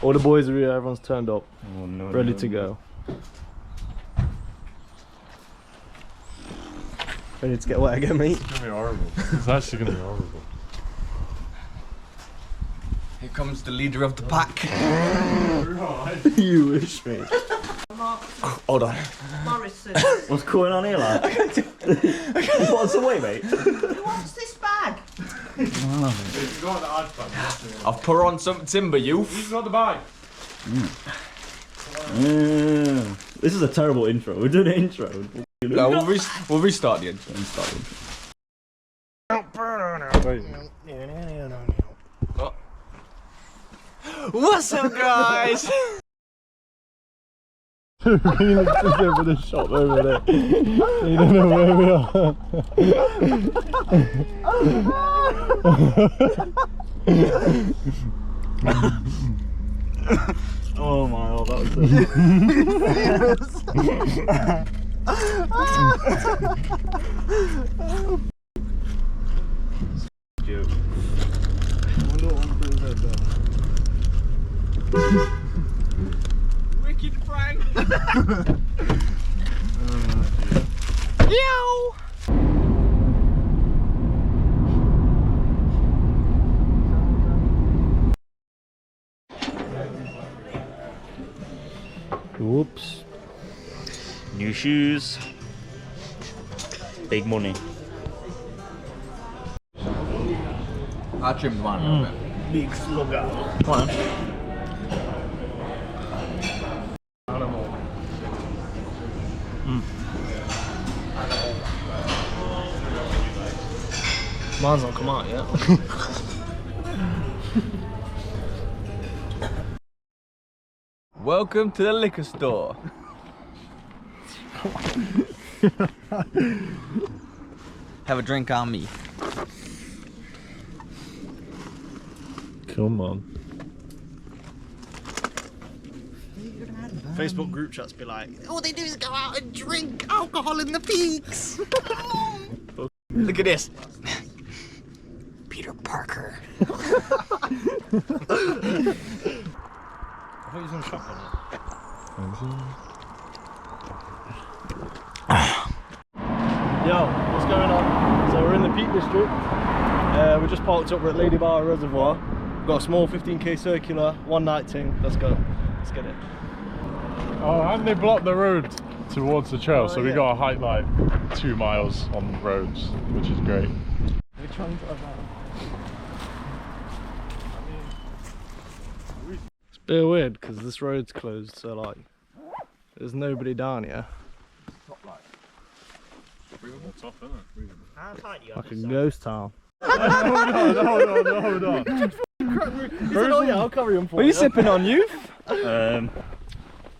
All the boys are here, everyone's turned up. Oh, no, ready to go. Ready to get wet again, mate? It's gonna be horrible. It's actually gonna be horrible. Here comes the leader of the pack. You wish, mate. Hold on. Morrison. What's going on here, lad? What's the way, mate? Who wants this bag? I've put on some timber, youth. He's got the bag. This is a terrible intro. We're doing an intro. No, we'll restart the intro. What's up, guys? Really just over the shop over there. You don't know where we are. Oh my god, that was joke. Wicked prank. Yow. Whoops. New shoes. Big money. I trimmed mine a little bit. Big slugger. Come on. Animal. Mine's not come out yet. Welcome to the liquor store. Have a drink on me. Come on. Facebook group chats be like, All they do is go out and drink alcohol in the peaks. Look at this. Peter Parker. I thought you was on shop on it. Yo, what's going on? So we're in the Peak District. We just parked up. We're at Ladybower Reservoir. We've got a small 15k circular, one night thing. Let's go. Let's get it. Oh, and they blocked the road towards the trail, so we yeah. got to hike like 2 miles on roads, which is great. Which one's that? It's a bit weird because this road's closed, so like, there's nobody down here. Like a ghost town. Hold on. He said, oh yeah, I'll carry him for What are you sipping on, youth?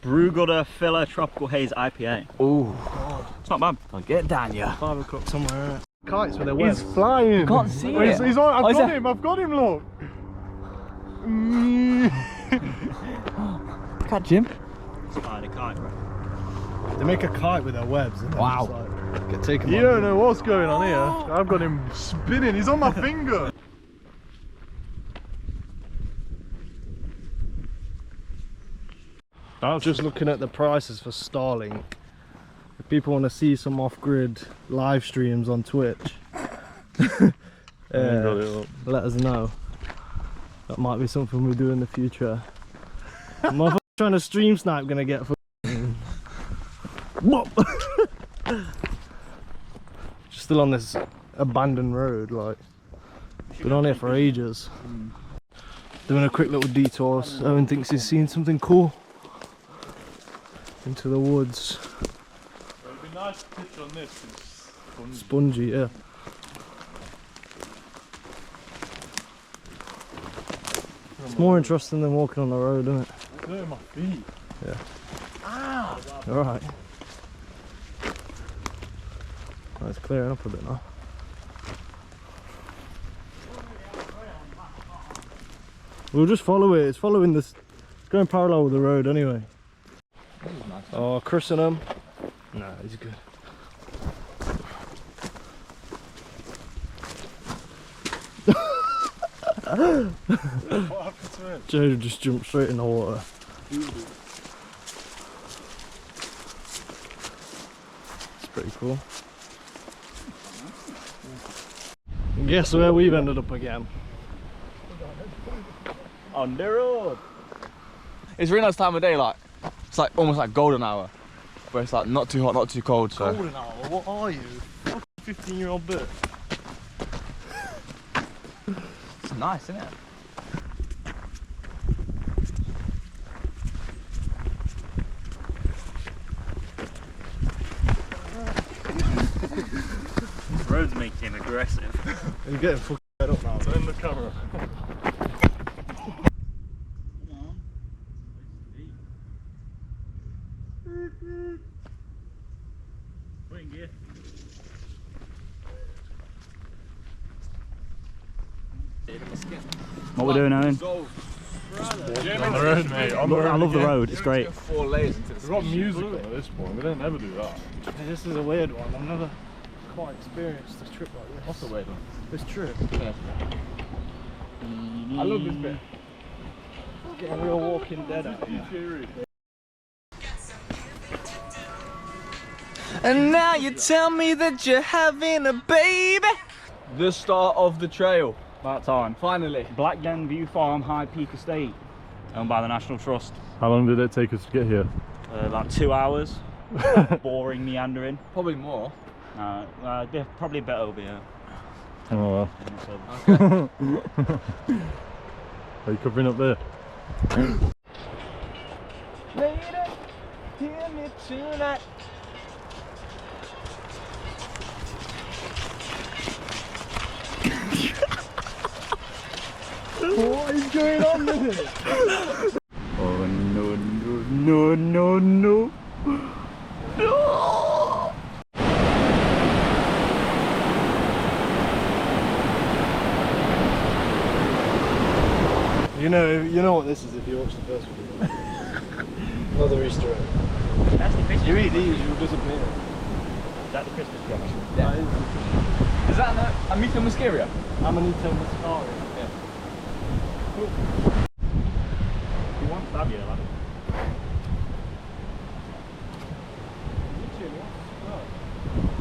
Brewgutter Filler Tropical Haze IPA. Ooh. It's not bad. I'll get down, yeah. 5 o'clock somewhere, innit? Kites with their webs. He's flying. Can't see Wait, it. He's on. Oh, I've got him, look. Catch him. Spider kite, bro. They make a kite with their webs, innit? Wow. Just like, get taken You by don't them. know what's going on here. I've got him spinning. He's on my finger. I was just looking at the prices for Starlink. If people want to see some off-grid live streams on Twitch, let us know. That might be something we do in the future. Motherfucker trying to stream snipe gonna get for just still on this abandoned road, like been on here for ages. Doing a quick little detour. Owen thinks he's seen something cool. Into the woods. It'd be nice to pitch on this. It's Spongy, yeah. It's more interesting than walking on the road, isn't it? It's hurting my feet. Yeah. Alright. Oh, it's clearing up a bit now. We'll just follow it. It's following this. It's going parallel with the road anyway. Oh, christen him. No, he's good. What happened to him? Joe just jumped straight in the water. It's pretty cool. Guess where we've ended up again? On the road. It's a really nice time of day, like it's like almost like golden hour, where it's like not too hot, not too cold. So Golden hour, what are you? 15-year-old bird. it's nice, isn't it? This road's making him aggressive. You're getting fucking fed up now. Turn the camera. What we're doing, Owen? On the road, mate. On the road. I love the again. road, it's great. 4 layers into We've got music on at this point. We don't ever do that. This is a weird one. I've never quite experienced a trip like this. What's the weird one? This trip. Yeah. I love this bit. Getting real Walking Dead out here. And now you tell me that you're having a baby. The start of the trail. About time. Finally. Blackden View Farm High Peak Estate, owned by the National Trust. How long did it take us to get here? About 2 hours. Boring, meandering. Probably more. Probably a bit over, yeah. Oh well. Okay. Are you covering up there? Lady, hear me tonight. What is going on with it? Oh no, no, no, no, no. You know what this is if you watch the first video. Another Easter egg. That's the Christmas. You eat these, you'll disappear. Is that the Christmas tree? Yeah. Is that a Mito Muscaria? Amanita muscaria. Yeah. You want to have you, lad?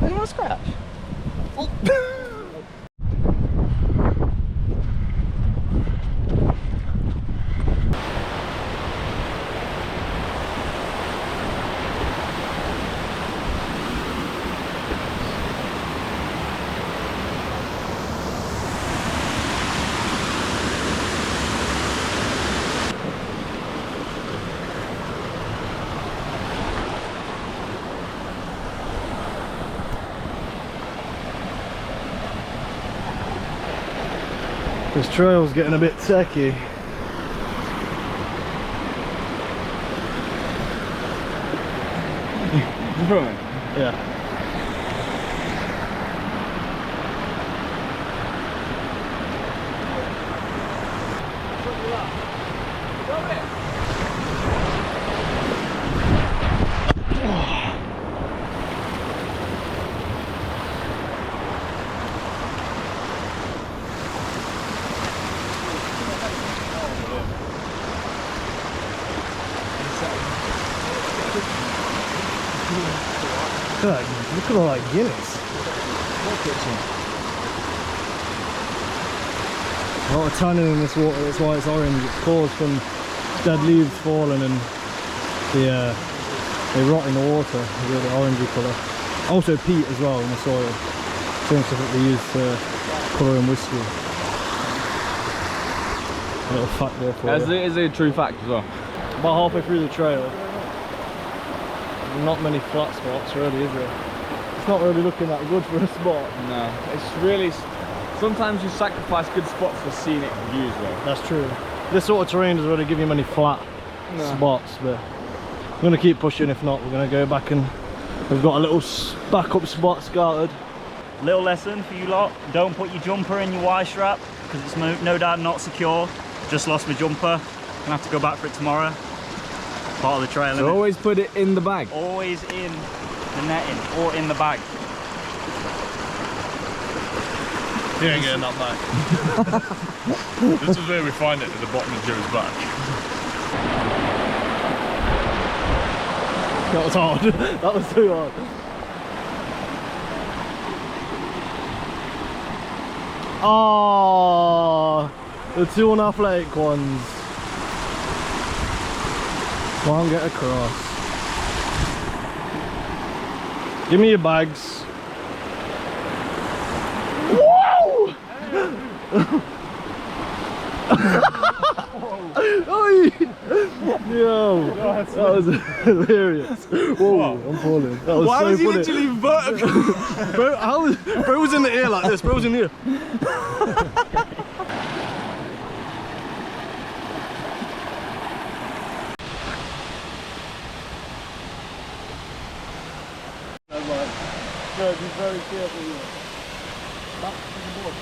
Anyone want to scratch? This trail's getting a bit techie. Yeah. Look at all that Guinness. A lot of tannin in this water, that's why it's orange. It's caused from dead leaves falling and they rot in the water, they get the orangey colour. Also peat as well in the soil. Same stuff that they use to colour in whiskey. A little fact there for you. Is it a true fact as well? About halfway through the trail, not many flat spots really, is there? It's not really looking that good for a spot. No, it's really. Sometimes you sacrifice good spots for scenic views, though. That's true. This sort of terrain doesn't really give you many flat spots, but I'm going to keep pushing. If not, we're going to go back and we've got a little backup spot scouted. Little lesson for you lot, don't put your jumper in your Y-strap because it's no doubt not secure. Just lost my jumper, gonna have to go back for it tomorrow. Part of the trail. So always put it in the bag. Always in the netting or in the bag. You ain't getting that back. This is where we find it, at the bottom of Joe's back. That was hard. That was too hard. Oh, the two unathletic ones. Can't get across. Give me your bags. Whoa! Yo, that was hilarious. Whoa, I'm falling. That was Why so was he funny. literally vertical? Bro was in the air like this. Bro was in the air. Be very careful here. Back to the board.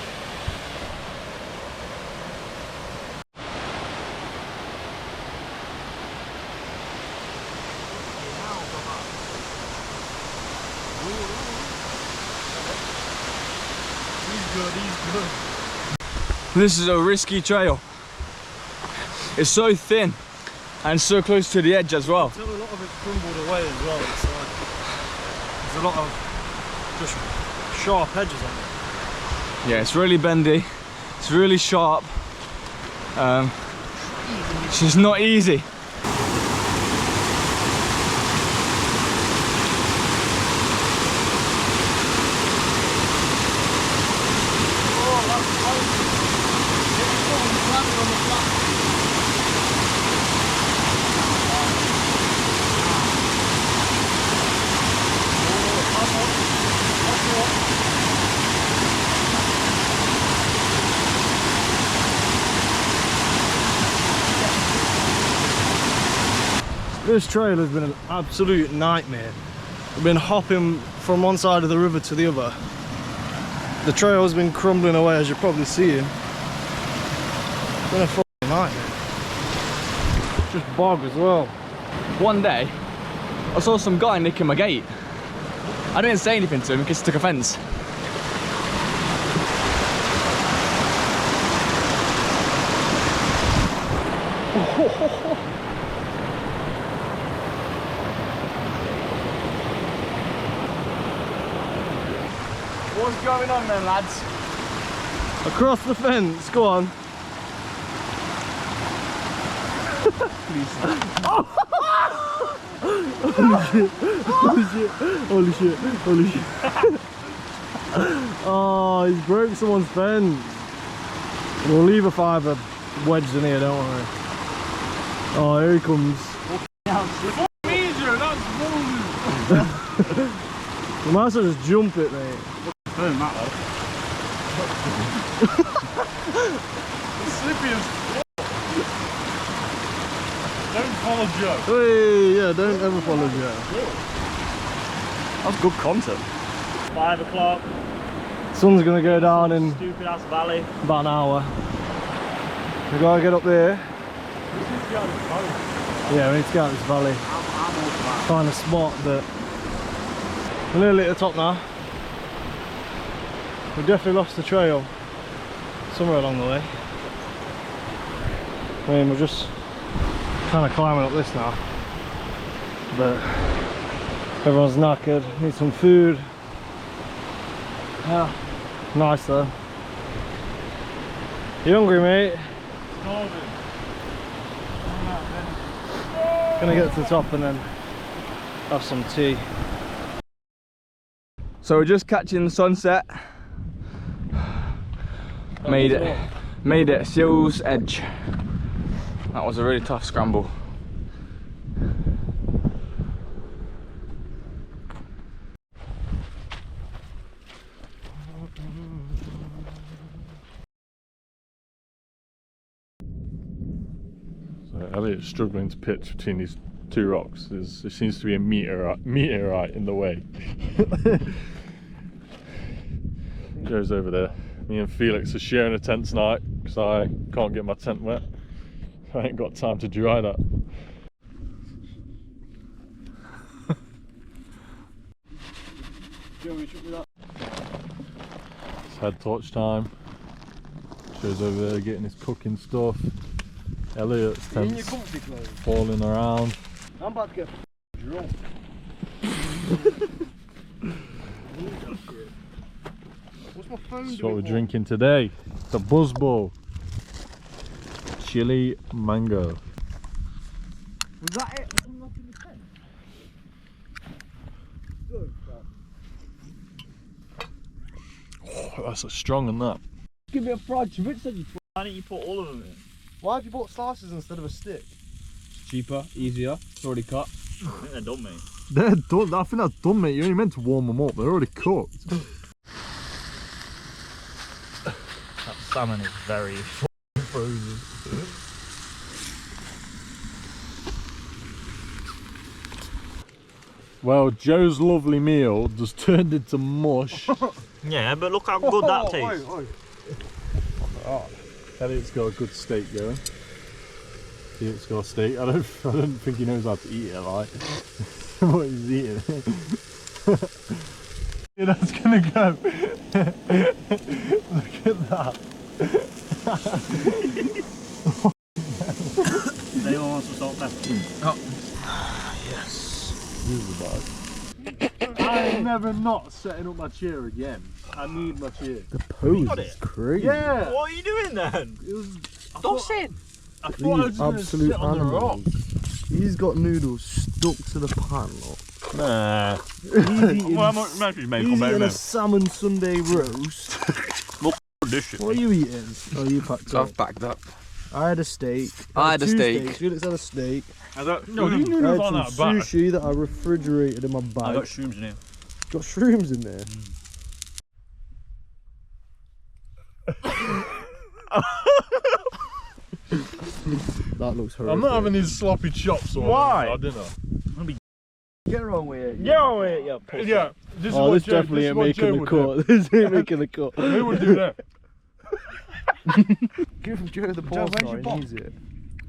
He's good. This is a risky trail. It's so thin and so close to the edge as well. Until a lot of it's crumbled away as well. It's like, there's a lot of just sharp edges on it. Yeah, it's really bendy. It's really sharp. It's just not easy. This trail has been an absolute nightmare. We've been hopping from one side of the river to the other. The trail has been crumbling away, as you're probably seeing. It's been a fucking nightmare. Just bog as well. One day, I saw some guy nicking my gate. I didn't say anything to him because he took offence. What's going on then, lads? Across the fence, go on. Holy shit. Oh, he's broke someone's fence. We'll leave a fiver wedged in here, don't worry. Oh, here he comes. You might as well just jump it, mate. Doesn't matter. Slippy as Don't follow Joe. Hey, yeah, don't ever follow Joe. That's good content. 5 o'clock. Sun's gonna go down in Stupid ass valley. about an hour. We gotta get up there. Yeah, we need to get out this valley. Find a spot, but we're nearly at the top now. We definitely lost the trail somewhere along the way. I mean, we're just kind of climbing up this now, but everyone's knackered, need some food. Yeah, nice though. You hungry, mate? Gonna get to the top and then have some tea. So we're just catching the sunset. Made it, Seal's Edge. That was a really tough scramble. So Elliot's struggling to pitch between these two rocks. There seems to be a meteorite in the way. Joe's over there. Me and Felix are sharing a tent tonight because I can't get my tent wet. I ain't got time to dry that. That's Bed torch time. Joe's over there getting his cooking stuff. Elliot's tent's falling around. I'm about to get drunk. What's my phone That's doing? what we're drinking today. The Buzz Bowl. Chili mango. Was that it? I'm not in the tent. Good. Oh, that's a strong in that. Give me a fried chorizo. Why don't you put all of them in? Why have you bought slices instead of a stick? Cheaper, easier, it's already cut. I think they're done, mate. They're done. I think that's done, mate. You only meant to warm them up. They're already cooked. That salmon is very frozen. Well, Joe's lovely meal just turned into mush. Yeah, but look how good that tastes. Elliot's got a good steak going. Elliot's got a steak. I don't think he knows how to eat it, like what he's eating. Yeah, that's gonna go. Look at that. Does anyone want some salt and pepper? This is bad. I'm never not setting up my chair again. I need my chair. The pose got is it? crazy. Yeah. What are you doing then? It was. Tossing. I thought I was These gonna absolute sit on the rock. animals. He's got noodles stuck to the pan, look. Nah. Well, I'm actually made He's eating a salmon Sunday roast. this shit. What are you eating? Oh, you packed up. I've backed up. I had a steak. I had a two steak. steaks. Felix had a steak. No, you I noodles had on some that back. sushi that I refrigerated in my I bag. got shrooms in here. Got shrooms in there. That looks horrific. I'm not having these sloppy chops or Why? for dinner. Get wrong with it. Yeah, wait, yeah. Yeah, this is Oh, what this Joe, definitely this is ain't what making Joe the would do. cut. This ain't making the cut. Who would do that? Give Joe the ball. where's your He ball? needs it.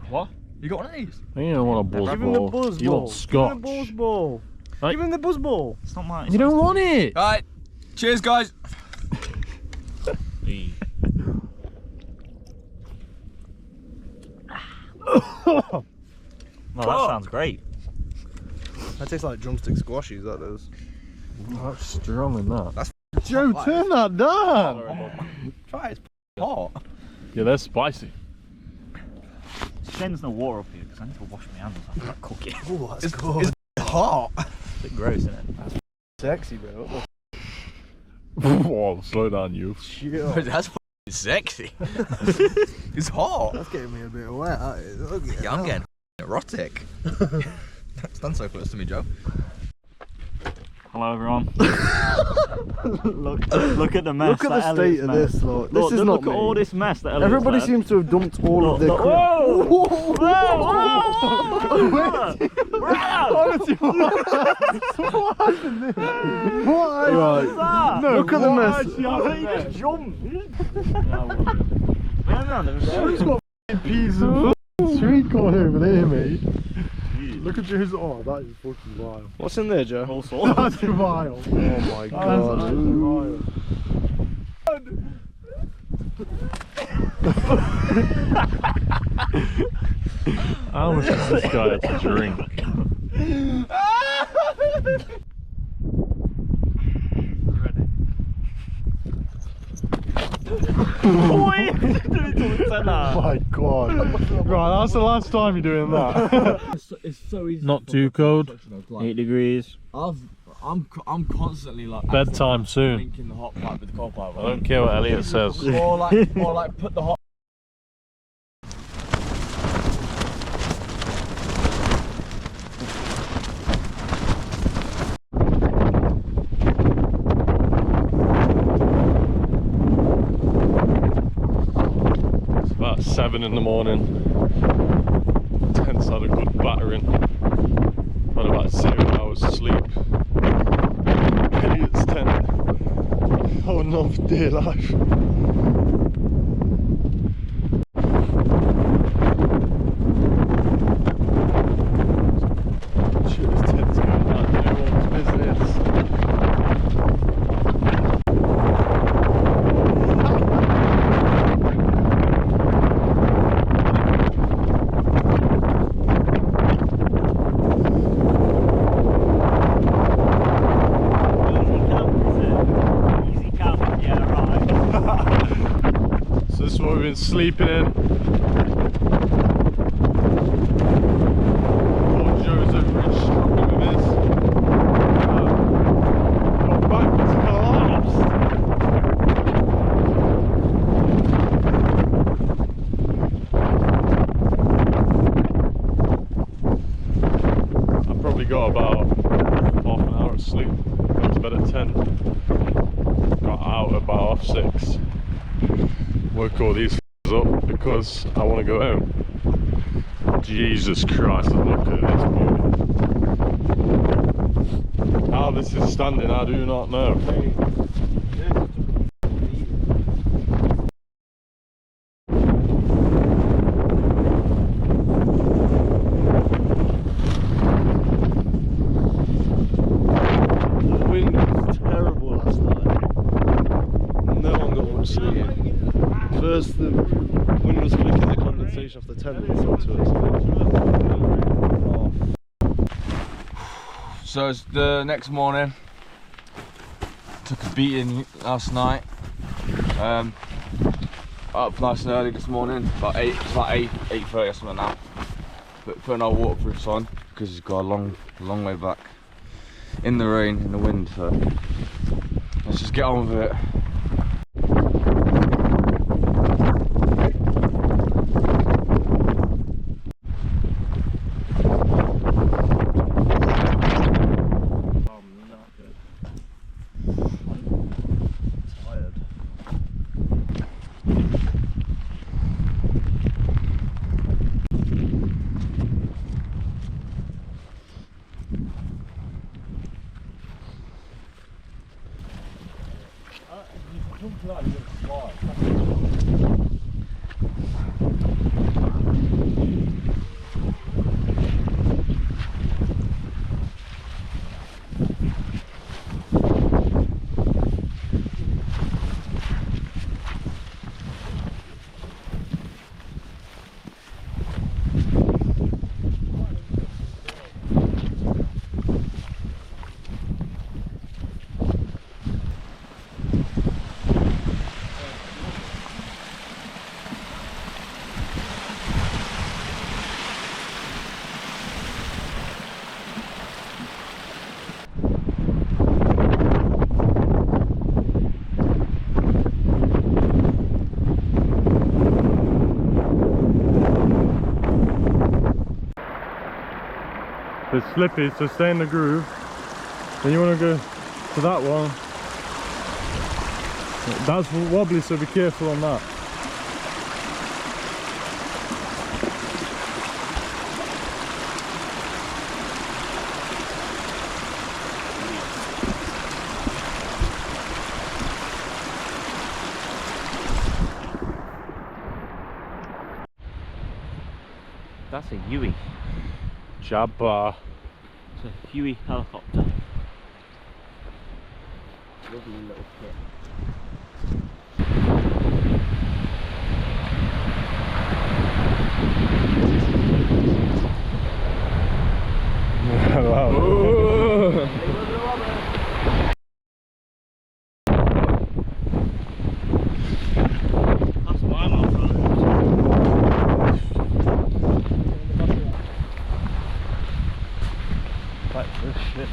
What? You got one of these? You don't want a buzz Give him the ball. buzz You ball. want scotch. Give him the buzz ball. Right. Give him the buzz ball. It's not mine. You don't want it. Alright, cheers guys. Well, that sounds great. That tastes like drumstick squashies, that does. That's strong in that. That's Joe, hot, turn that down. Try it, it's hot. Yeah, they're spicy. It's a shame there's no water up here because I need to wash my hands after that cooking. Oh, that's It's good. hot. It's a bit gross, isn't it? Sexy, bro. Whoa, slow down, you. Chill. That's sexy. It's hot. That's getting me a bit wet. That is. Look at Yeah, I'm that. getting erotic. Stand so close to me, Joe. Hello, everyone. look at the mess. Look at the that state Elliot's of made. this, look. This is not look me. at all this mess that Elliot's Everybody left. seems to have dumped all of their Look, crap. whoa! Honestly, what happened there? What? Right. No, look at the mess. He just jumped. Joe's got peas and sweet corn over there, mate. Look at Joe's. Oh, that is fucking wild. What's in there, Joe? All sorts. That's vile. Oh my That's god. actually vile. How much does this guy have to drink? Oh My god. Right, that's the last time you're doing that. It's so easy. Not too cold. 8 degrees. I'm constantly like Bedtime soon. linking the hot pipe with the cold pipe. I don't care what Elliot says. Or like put the hot. It's about 7 in the morning. Tent's had a good battering. Had about 0 hours sleep. Elliot's tent. Holding on for dear life. Shit, this tent's going like no one's business. been sleeping in. Poor Joe's over here struggling with this. Got back to collapse. I probably got about half an hour of sleep. Went to bed at 10. Got out about 6. Woke all these up because I want to go home. Jesus Christ, look at this beauty. How this is standing, I do not know. The wind was terrible last night. No one got much sleep. First, the wind was flicking the condensation off the tent onto us. So it's the next morning. Took a beating last night. Up nice and early this morning, about 8. It's about 8:30 or something now. Putting our waterproofs on because it's got a long way back. In the rain, in the wind. So let's just get on with it. It's slippy, so stay in the groove. Then you want to go to that one. That's wobbly, so be careful on that. That's a Huey. Jabba. It's a Huey helicopter. Lovely little kit. Wow. That's my mum. Like this shit.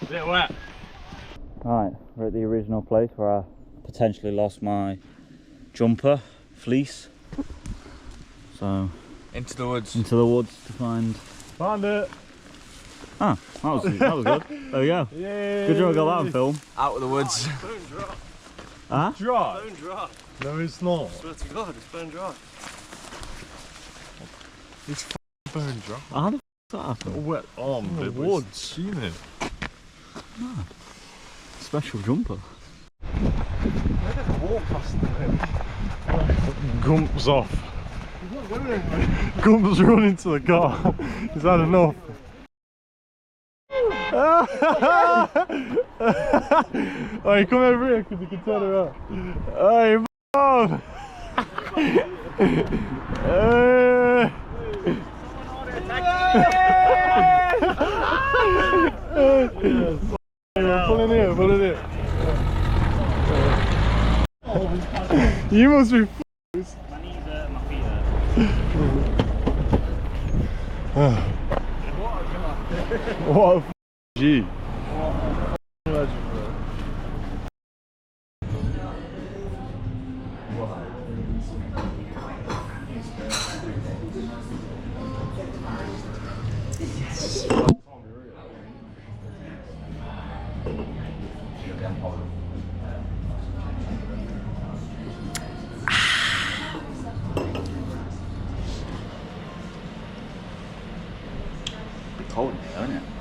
Bit wet. Right, we're at the original place where I potentially lost my jumper, fleece. So Into the woods. into the woods to find. Found it. Ah, that was good. There we go. Yay. Good job I got that on film. Out of the woods. Bone dry. Huh? Dry. Bone dry. No, it's not. Swear to God, it's bone dry. It's bone dry. How the f that Got a happen? wet arm. In the bit, but woods. it's steaming. Special jumper. Walk past them. Gump's off. Gump's running to the car. He's had enough. Alright, come over here because you can turn around. Alright, Mom! Pull in here, pull in here. You must be My knees hurt, my feet hurt. what a G. Cold in here, isn't it?